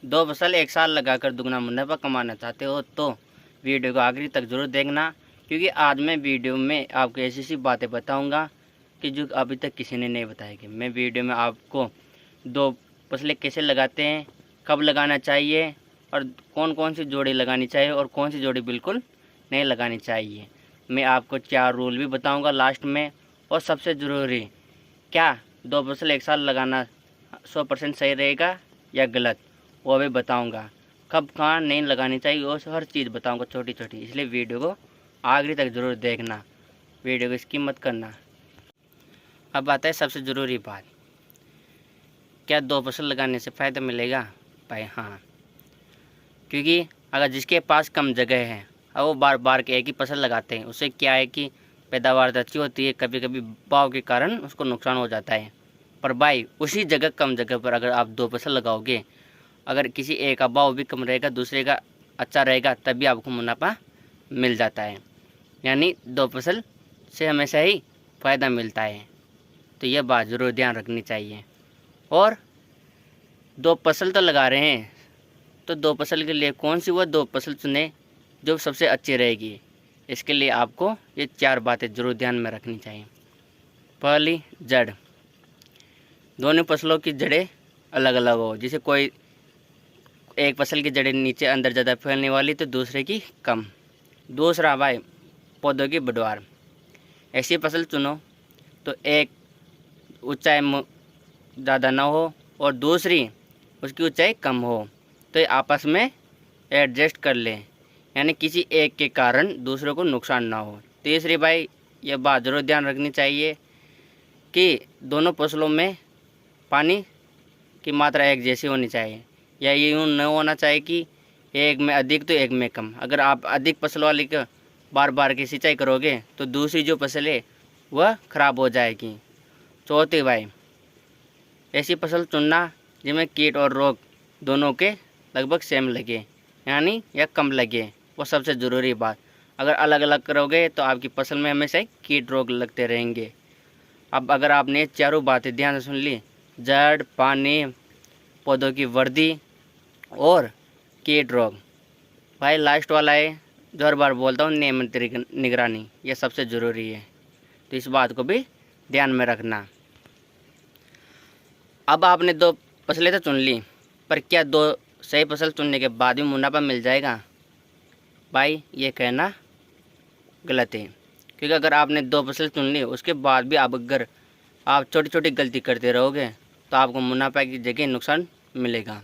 दो फसल एक साल लगाकर दुगना मुनाफा कमाना चाहते हो तो वीडियो को आखिरी तक जरूर देखना, क्योंकि आज मैं वीडियो में आपको ऐसी सी बातें बताऊंगा कि जो अभी तक किसी ने नहीं बताएगी। मैं वीडियो में आपको दो फसलें कैसे लगाते हैं, कब लगाना चाहिए और कौन कौन सी जोड़ी लगानी चाहिए और कौन सी जोड़ी बिल्कुल नहीं लगानी चाहिए। मैं आपको 4 रूल भी बताऊंगा लास्ट में। और सबसे ज़रूरी, क्या दो फसल एक साल लगाना 100% सही रहेगा या गलत, वो भी बताऊंगा। कब कहाँ नहीं लगानी चाहिए और हर चीज़ बताऊंगा छोटी छोटी, इसलिए वीडियो को आखिरी तक ज़रूर देखना, वीडियो को स्किप मत करना। अब आता है सबसे ज़रूरी बात, क्या दो फसल लगाने से फ़ायदा मिलेगा? भाई हाँ, क्योंकि अगर जिसके पास कम जगह है और वो बार बार के एक ही फसल लगाते हैं, उससे क्या है कि पैदावार तो अच्छी होती है, कभी कभी भाव के कारण उसको नुकसान हो जाता है। पर भाई उसी जगह कम जगह पर अगर आप दो फसल लगाओगे, अगर किसी एक का भाव भी कम रहेगा दूसरे का अच्छा रहेगा, तभी आपको मुनाफा मिल जाता है। यानी दो फसल से हमेशा ही फ़ायदा मिलता है, तो यह बात ज़रूर ध्यान रखनी चाहिए। और दो फसल तो लगा रहे हैं, तो दो फसल के लिए कौन सी वो दो फसल चुने जो सबसे अच्छी रहेगी, इसके लिए आपको ये 4 बातें ज़रूर ध्यान में रखनी चाहिए। पहली, जड़। दोनों फसलों की जड़ें अलग अलग हो, जैसे कोई एक फसल की जड़ें नीचे अंदर ज़्यादा फैलने वाली तो दूसरे की कम। दूसरा भाई, पौधों की बढ़वार। ऐसी फसल चुनो तो एक ऊंचाई ज़्यादा ना हो और दूसरी उसकी ऊंचाई कम हो, तो ये आपस में एडजस्ट कर लें, यानी किसी एक के कारण दूसरों को नुकसान ना हो। तीसरी भाई, ये बात ज़रूर ध्यान रखनी चाहिए कि दोनों फसलों में पानी की मात्रा एक जैसी होनी चाहिए, या ये यूँ न होना चाहिए कि एक में अधिक तो एक में कम। अगर आप अधिक फसल वाली का बार बार की सिंचाई करोगे तो दूसरी जो फसल है वह खराब हो जाएगी। चौथी भाई, ऐसी फसल चुनना जिसमें कीट और रोग दोनों के लगभग सेम लगे, यानी या कम लगे, वो सबसे ज़रूरी बात। अगर अलग अलग करोगे तो आपकी फसल में हमेशा कीट रोग लगते रहेंगे। अब अगर आपने चारों बातें ध्यान से सुन ली, जड़, पानी, पौधों की वृद्धि और कीट रोग, भाई लास्ट वाला है जो हर बार बोलता हूँ, नियमित निगरानी, ये सबसे ज़रूरी है, तो इस बात को भी ध्यान में रखना। अब आपने दो फसलें तो चुन ली, पर क्या दो सही फसल चुनने के बाद भी मुनाफा मिल जाएगा? भाई ये कहना गलत है, क्योंकि अगर आपने दो फसल चुन ली उसके बाद भी अगर आप छोटी छोटी गलती करते रहोगे तो आपको मुनाफा की जगह नुकसान मिलेगा।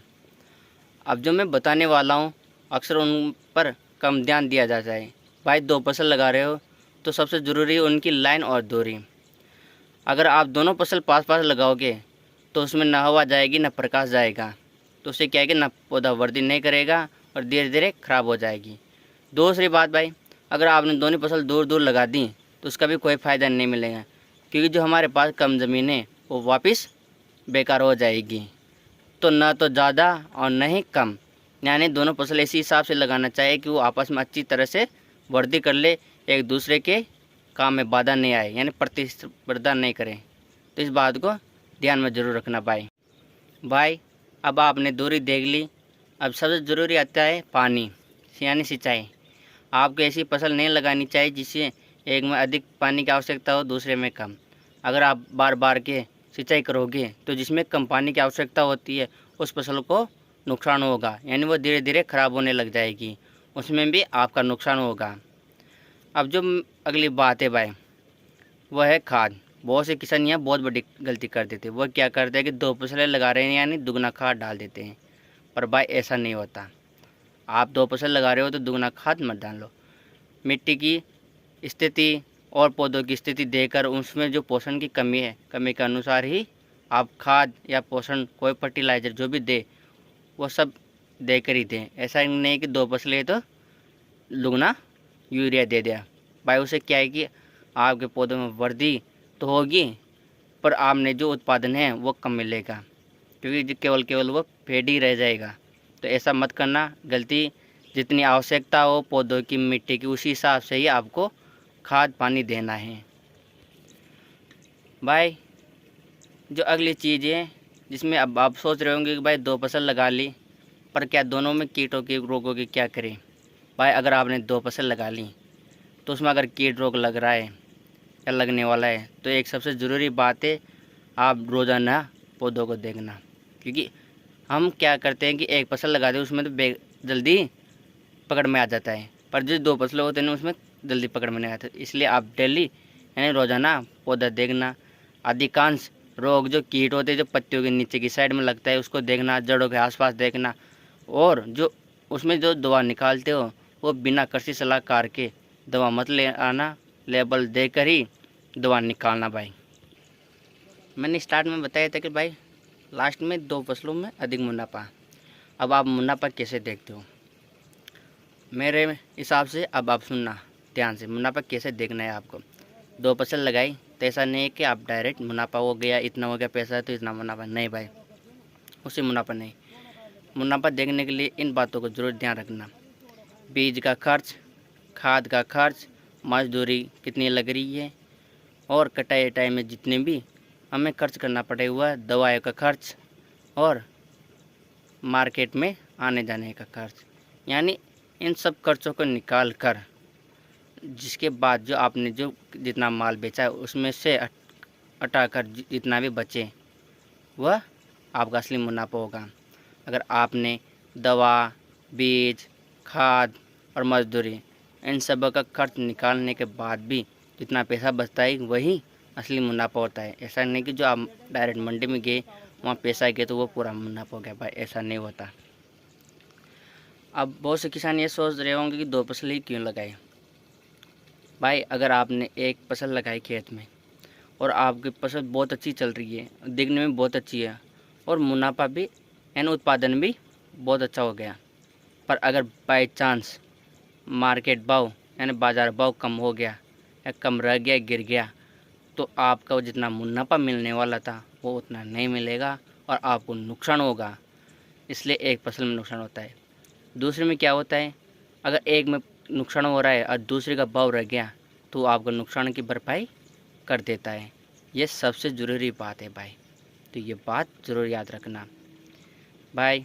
अब जो मैं बताने वाला हूँ अक्सर उन पर कम ध्यान दिया जाता है। भाई दो फसल लगा रहे हो तो सबसे ज़रूरी है उनकी लाइन और दूरी। अगर आप दोनों फसल पास पास लगाओगे तो उसमें ना हवा जाएगी ना प्रकाश जाएगा, तो उससे क्या है कि ना पौधा वृद्धि नहीं करेगा और धीरे धीरे ख़राब हो जाएगी। दूसरी बात भाई, अगर आपने दोनों फसल दूर दूर लगा दी तो उसका भी कोई फ़ायदा नहीं मिलेगा, क्योंकि जो हमारे पास कम ज़मीन है वो वापस बेकार हो जाएगी। तो ना तो ज़्यादा और न ही कम, यानी दोनों फसल इसी हिसाब से लगाना चाहिए कि वो आपस में अच्छी तरह से वृद्धि कर ले, एक दूसरे के काम में बाधा नहीं आए, यानी प्रतिस्पर्धा नहीं करें। तो इस बात को ध्यान में ज़रूर रखना भाई। अब आपने दूरी देख ली, अब सबसे ज़रूरी आता है पानी, यानी सिंचाई। आपको ऐसी फसल नहीं लगानी चाहिए जिससे एक में अधिक पानी की आवश्यकता हो दूसरे में कम। अगर आप बार बार के सिंचाई करोगे तो जिसमें कम पानी की आवश्यकता होती है उस फसल को नुकसान होगा, यानी वो धीरे धीरे ख़राब होने लग जाएगी, उसमें भी आपका नुकसान होगा। अब जो अगली बात है भाई, वह है खाद। बहुत से किसान यहाँ बहुत बड़ी गलती कर देते हैं। वह क्या करते हैं कि दो फसलें लगा रहे हैं यानी दुगना खाद डाल देते हैं, पर भाई ऐसा नहीं होता। आप दो फसल लगा रहे हो तो दुगना खाद मत डालो। मिट्टी की स्थिति और पौधों की स्थिति देखकर उसमें जो पोषण की कमी है, कमी के अनुसार ही आप खाद या पोषण, कोई फर्टिलाइज़र जो भी दे वो सब देकर ही दें। ऐसा नहीं कि दो फसलें तो दुगना यूरिया दे दिया। भाई उससे क्या है कि आपके पौधों में वृद्धि तो होगी पर आपने जो उत्पादन है वो कम मिलेगा, क्योंकि केवल वो पेड़ ही रह जाएगा। तो ऐसा मत करना, गलती जितनी आवश्यकता हो पौधों की, मिट्टी की, उसी हिसाब से ही आपको खाद पानी देना है। भाई जो अगली चीज़ है जिसमें अब आप सोच रहे होंगे कि भाई दो फसल लगा ली पर क्या दोनों में कीटों की रोगों की क्या करें भाई। अगर आपने 2 फसल लगा ली तो उसमें अगर कीट रोग लग रहा है या लगने वाला है तो एक सबसे ज़रूरी बात है आप रोज़ाना पौधों को देखना। क्योंकि हम क्या करते हैं कि एक फसल लगा दे उसमें तो जल्दी पकड़ में आ जाता है, पर जो 2 फसलें होते हैं उसमें जल्दी पकड़ में नहीं आते। इसलिए आप डेली यानी रोज़ाना पौधा देखना। अधिकांश रोग जो कीट होते हैं जो पत्तियों के नीचे की साइड में लगता है उसको देखना, जड़ों के आसपास देखना, और जो उसमें जो दवा निकालते हो वो बिना कृषि सलाहकार के दवा मत ले आना, लेबल देकर ही दवा निकालना भाई। मैंने स्टार्ट में बताया था कि भाई लास्ट में 2 फसलों में अधिक मुनाफा। अब आप मुनाफा कैसे देखते हो मेरे हिसाब से, अब आप सुनना ध्यान से, मुनाफा कैसे देखना है आपको। 2 फसल लगाई तो ऐसा नहीं है कि आप डायरेक्ट मुनाफा हो गया, इतना हो गया पैसा है तो इतना मुनाफा, नहीं भाई, उससे मुनाफा नहीं। मुनाफा देखने के लिए इन बातों को ज़रूर ध्यान रखना। बीज का खर्च, खाद का खर्च, मजदूरी कितनी लग रही है, और कटाई वटाई में जितने भी हमें खर्च करना पड़े हुआ, दवाइयों का खर्च और मार्केट में आने जाने का खर्च, यानी इन सब खर्चों को निकाल कर जिसके बाद जो आपने जो जितना माल बेचा है उसमें से हटाकर जितना भी बचे वह आपका असली मुनाफा होगा। अगर आपने दवा, बीज, खाद और मजदूरी इन सब का खर्च निकालने के बाद भी जितना पैसा बचता है वही असली मुनाफा होता है। ऐसा नहीं कि जो आप डायरेक्ट मंडी में गए वहाँ पैसा गया तो वो पूरा मुनाफा हो गया भाई, ऐसा नहीं होता। अब बहुत से किसान ये सोच रहे होंगे कि 2 फसल ही क्यों लगाए भाई। अगर आपने एक फसल लगाई खेत में और आपकी फसल बहुत अच्छी चल रही है, दिखने में बहुत अच्छी है और मुनाफा भी यानी उत्पादन भी बहुत अच्छा हो गया, पर अगर बाई चांस मार्केट भाव यानी बाज़ार भाव कम हो गया या कम रह गया, गिर गया, तो आपका जितना मुनाफा मिलने वाला था वो उतना नहीं मिलेगा और आपको नुकसान होगा। इसलिए एक फसल में नुकसान होता है। दूसरे में क्या होता है, अगर एक में नुकसान हो रहा है और दूसरे का भाव रह गया तो आपको नुकसान की भरपाई कर देता है। ये सबसे ज़रूरी बात है भाई, तो ये बात ज़रूर याद रखना भाई।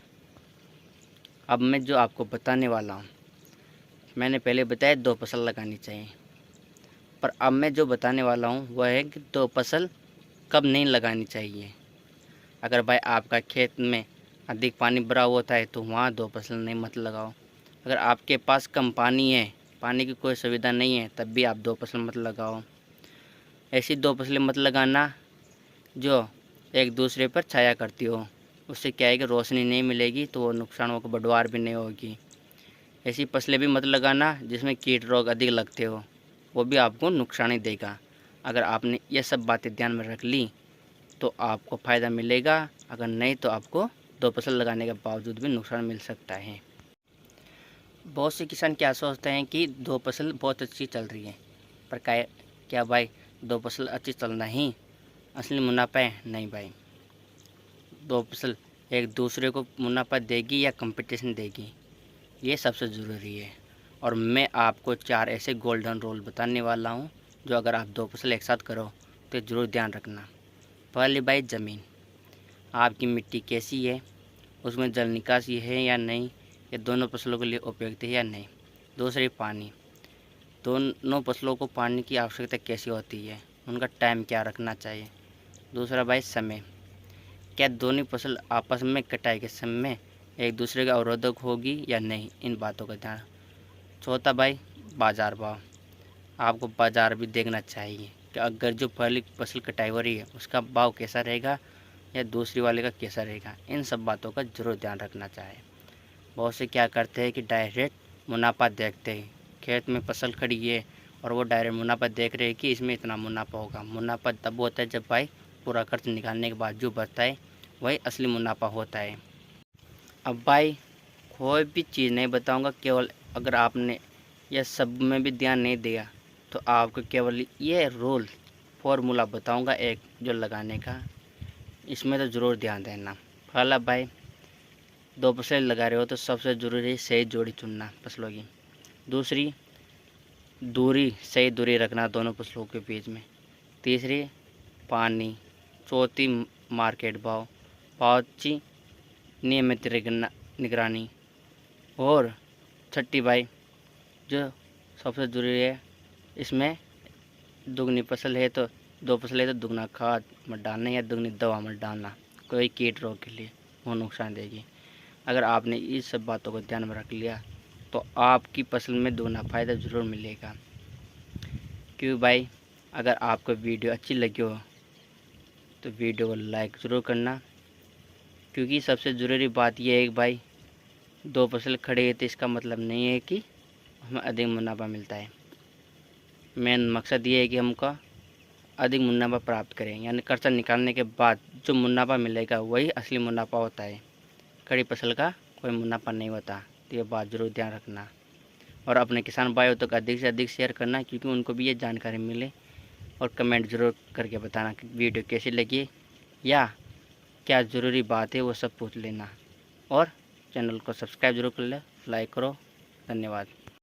अब मैं जो आपको बताने वाला हूँ, मैंने पहले बताया 2 फसल लगानी चाहिए, पर अब मैं जो बताने वाला हूँ वह है कि 2 फसल कब नहीं लगानी चाहिए। अगर भाई आपका खेत में अधिक पानी भरा होता है तो वहाँ 2 फसल नहीं मत लगाओ। अगर आपके पास कम पानी है, पानी की कोई सुविधा नहीं है, तब भी आप 2 फसल मत लगाओ। ऐसी 2 फसलें मत लगाना जो एक दूसरे पर छाया करती हो, उससे क्या है कि रोशनी नहीं मिलेगी तो वो नुकसान होगा, बढ़वार भी नहीं होगी। ऐसी फसलें भी मत लगाना जिसमें कीट रोग अधिक लगते हो, वो भी आपको नुकसान ही देगा। अगर आपने ये सब बातें ध्यान में रख ली तो आपको फ़ायदा मिलेगा, अगर नहीं तो आपको 2 फसल लगाने के बावजूद भी नुकसान मिल सकता है। बहुत से किसान क्या सोचते हैं कि 2 फसल बहुत अच्छी चल रही है, पर क्या भाई 2 फसल अच्छी चलना ही असली मुनाफा है? नहीं भाई, 2 फसल एक दूसरे को मुनाफा देगी या कंपटीशन देगी, ये सबसे ज़रूरी है। और मैं आपको 4 ऐसे गोल्डन रूल बताने वाला हूँ जो अगर आप 2 फसल एक साथ करो तो ज़रूर ध्यान रखना। पहली भाई ज़मीन, आपकी मिट्टी कैसी है, उसमें जल निकासी है या नहीं, ये दोनों फसलों के लिए उपयुक्त है या नहीं। दूसरी पानी, दोनों फसलों को पानी की आवश्यकता कैसी होती है, उनका टाइम क्या रखना चाहिए। दूसरा भाई समय, क्या दोनों फसल आपस में कटाई के समय एक दूसरे के अवरोधक होगी या नहीं, इन बातों का ध्यान। चौथा भाई बाज़ार भाव, आपको बाज़ार भी देखना चाहिए कि अगर जो पहली फसल कटाई हो रही है उसका भाव कैसा रहेगा या दूसरी वाले का कैसा रहेगा, इन सब बातों का ज़रूर ध्यान रखना चाहिए। बहुत से क्या करते हैं कि डायरेक्ट मुनाफा देखते हैं, खेत में फसल खड़ी है और वो डायरेक्ट मुनाफा देख रहे हैं कि इसमें इतना मुनाफा होगा। मुनाफा तब होता है जब भाई पूरा खर्च निकालने के बाद जो बचता है वही असली मुनाफा होता है। अब भाई कोई भी चीज़ नहीं बताऊंगा, केवल अगर आपने यह सब में भी ध्यान नहीं दिया तो आपको केवल ये रूल फॉर्मूला बताऊंगा एक जो लगाने का, इसमें तो ज़रूर ध्यान देना। पहला भाई 2 फसल लगा रहे हो तो सबसे ज़रूरी है सही जोड़ी चुनना फसलों की। दूसरी दूरी, सही दूरी रखना दोनों फसलों के बीच में। तीसरी पानी। चौथी मार्केट भाव। पाँचवीं नियमित निगरानी। और छठी भाई जो सबसे ज़रूरी है, इसमें दुगनी फसल है तो 2 फसल है तो दुगना खाद मत डालना या दुगनी दवा मत डालना कोई कीट रोग के लिए, वो नुकसान देगी। अगर आपने इस सब बातों को ध्यान में रख लिया तो आपकी फसल में दुगना फ़ायदा ज़रूर मिलेगा। क्यों भाई, अगर आपको वीडियो अच्छी लगी हो तो वीडियो को लाइक ज़रूर करना, क्योंकि सबसे ज़रूरी बात यह है कि भाई 2 फसल खड़े है तो इसका मतलब नहीं है कि हमें अधिक मुनाफा मिलता है। मेन मकसद ये है कि हमको अधिक मुनाफा प्राप्त करें, यानी खर्चा निकालने के बाद जो मुनाफा मिलेगा वही असली मुनाफा होता है। खड़ी फसल का कोई मुनाफा नहीं होता, तो ये बात ज़रूर ध्यान रखना। और अपने किसान भाइयों तक अधिक से अधिक शेयर करना, क्योंकि उनको भी ये जानकारी मिले। और कमेंट ज़रूर करके बताना कि वीडियो कैसी लगी या क्या ज़रूरी बात है, वो सब पूछ लेना। और चैनल को सब्सक्राइब जरूर कर ले, लाइक करो। धन्यवाद।